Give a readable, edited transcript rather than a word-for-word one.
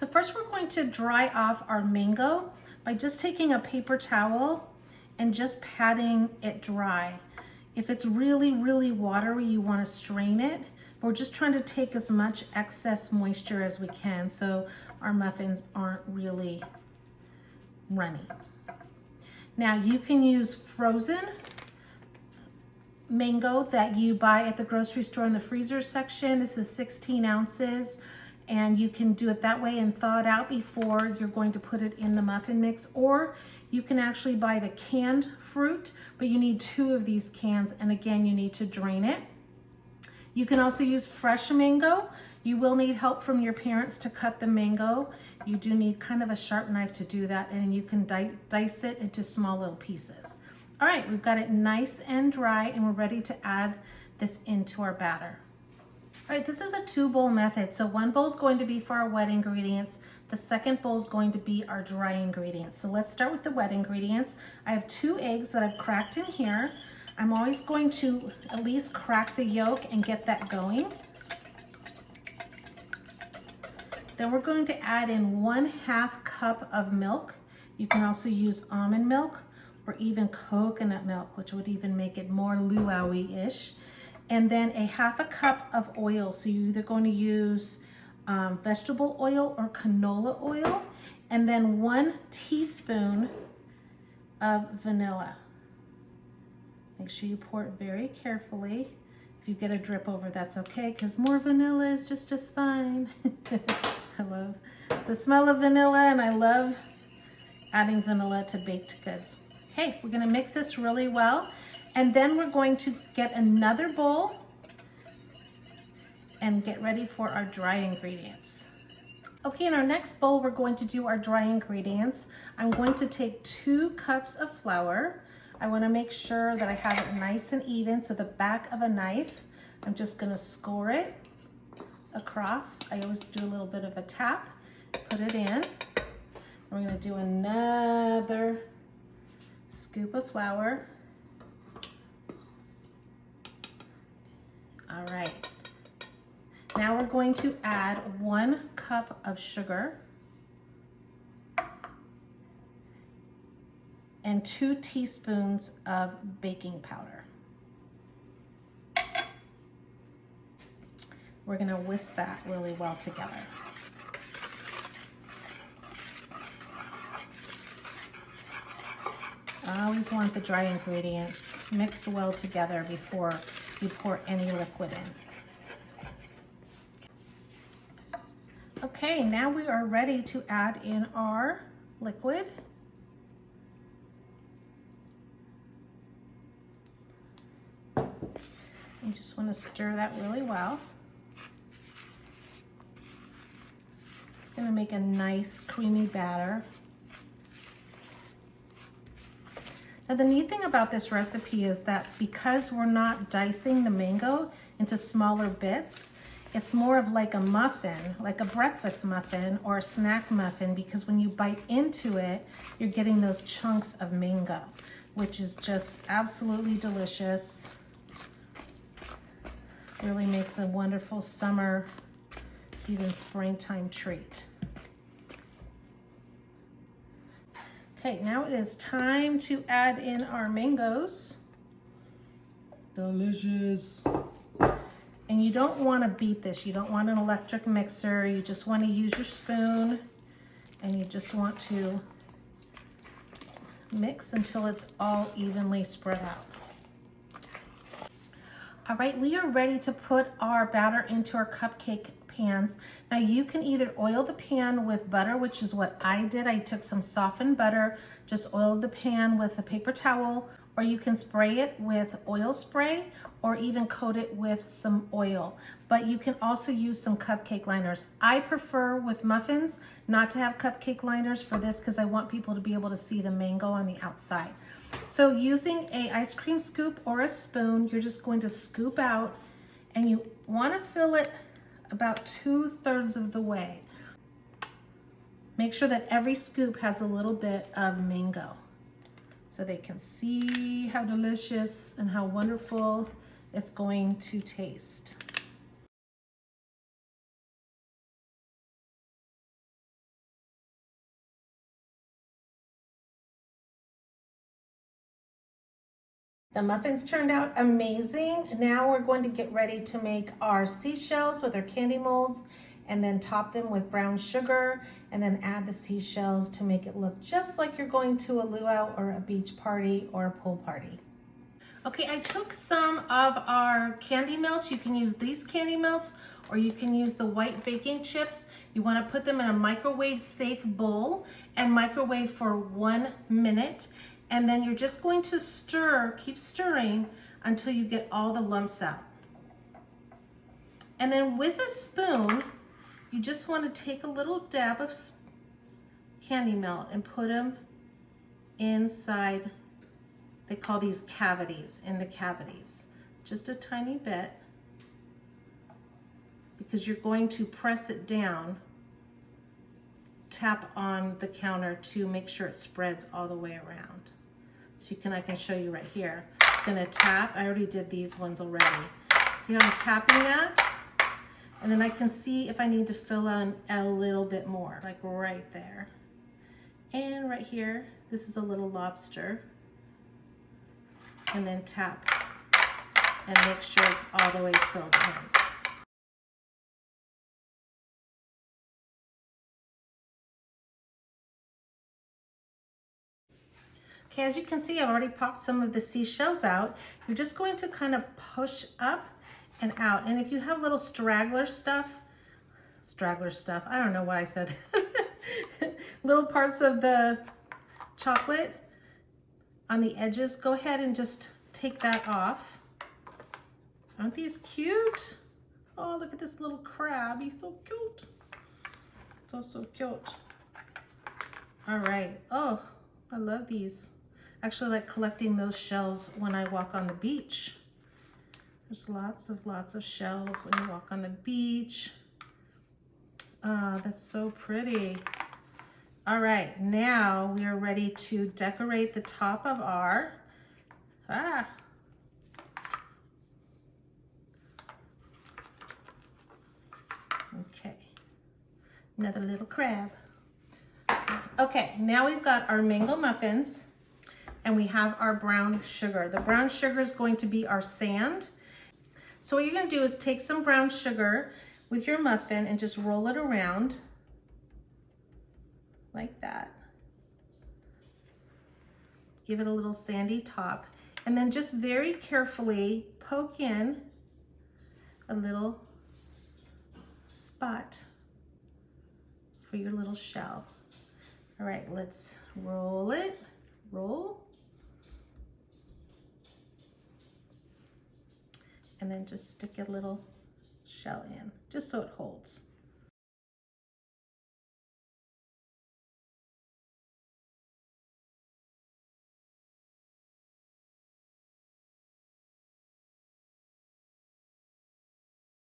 So first we're going to dry off our mango by just taking a paper towel and just patting it dry. If it's really, really watery, you want to strain it. But we're just trying to take as much excess moisture as we can so our muffins aren't really runny. Now you can use frozen mango that you buy at the grocery store in the freezer section. This is 16 ounces. And you can do it that way and thaw it out before you're going to put it in the muffin mix. Or you can actually buy the canned fruit, but you need 2 of these cans. And again, you need to drain it. You can also use fresh mango. You will need help from your parents to cut the mango. You do need kind of a sharp knife to do that, and you can dice it into small little pieces. All right, we've got it nice and dry, and we're ready to add this into our batter. All right, this is a 2-bowl method. So 1 bowl is going to be for our wet ingredients. The second bowl is going to be our dry ingredients. So let's start with the wet ingredients. I have 2 eggs that I've cracked in here. I'm always going to at least crack the yolk and get that going. Then we're going to add in 1/2 cup of milk. You can also use almond milk or even coconut milk, which would even make it more luau-y-ish. And then 1/2 cup of oil. So you're either going to use vegetable oil or canola oil. And then 1 teaspoon of vanilla. Make sure you pour it very carefully. If you get a drip over, that's okay, because more vanilla is just fine. I love the smell of vanilla, and I love adding vanilla to baked goods. Okay, we're gonna mix this really well. And then we're going to get another bowl and get ready for our dry ingredients. Okay, in our next bowl, we're going to do our dry ingredients. I'm going to take 2 cups of flour. I wanna make sure that I have it nice and even, so the back of a knife, I'm just gonna score it across. I always do a little bit of a tap, put it in. We're gonna do another scoop of flour. All right, now we're going to add 1 cup of sugar and 2 teaspoons of baking powder. We're gonna whisk that really well together. I always want the dry ingredients mixed well together before you pour any liquid in. Okay, now we are ready to add in our liquid. You just want to stir that really well. It's going to make a nice creamy batter. Now the neat thing about this recipe is that because we're not dicing the mango into smaller bits, it's more of like a muffin, like a breakfast muffin or a snack muffin, because when you bite into it, you're getting those chunks of mango, which is just absolutely delicious. Really makes a wonderful summer, even springtime treat. Okay, now it is time to add in our mangoes. Delicious. And you don't want to beat this. You don't want an electric mixer. You just want to use your spoon, and you just want to mix until it's all evenly spread out. All right, we are ready to put our batter into our cupcake pans. Now you can either oil the pan with butter, which is what I did. I took some softened butter, just oiled the pan with a paper towel, or you can spray it with oil spray or even coat it with some oil. But you can also use some cupcake liners. I prefer with muffins not to have cupcake liners for this because I want people to be able to see the mango on the outside. So using an ice cream scoop or a spoon, you're just going to scoop out, and you want to fill it about 2/3 of the way. Make sure that every scoop has a little bit of mango so they can see how delicious and how wonderful it's going to taste. The muffins turned out amazing. Now we're going to get ready to make our seashells with our candy molds and then top them with brown sugar and then add the seashells to make it look just like you're going to a luau or a beach party or a pool party. Okay, I took some of our candy melts. You can use these candy melts or you can use the white baking chips. You want to put them in a microwave safe bowl and microwave for 1 minute. And then you're just going to stir, keep stirring until you get all the lumps out. And then with a spoon, you just want to take a little dab of candy melt and put them inside. They call these cavities, in the cavities. Just a tiny bit, because you're going to press it down, tap on the counter to make sure it spreads all the way around. So I can show you right here. It's gonna tap. I already did these ones already. See how I'm tapping that? And then I can see if I need to fill in a little bit more, like right there. And right here, this is a little lobster. And then tap and make sure it's all the way filled in. Okay, as you can see, I've already popped some of the seashells out. You're just going to kind of push up and out. And if you have little straggler stuff, I don't know what I said. Little parts of the chocolate on the edges, go ahead and just take that off. Aren't these cute? Oh, look at this little crab. He's so cute. So cute. All right. Oh, I love these. Actually like collecting those shells when I walk on the beach. There's lots of shells when you walk on the beach. Ah, that's so pretty. All right, now we are ready to decorate the top of our, okay, another little crab. Okay, now we've got our mango muffins and we have our brown sugar. The brown sugar is going to be our sand. So what you're gonna do is take some brown sugar with your muffin and just roll it around like that. Give it a little sandy top and then just very carefully poke in a little spot for your little shell. All right, let's roll it, roll. And then just stick a little shell in, just so it holds.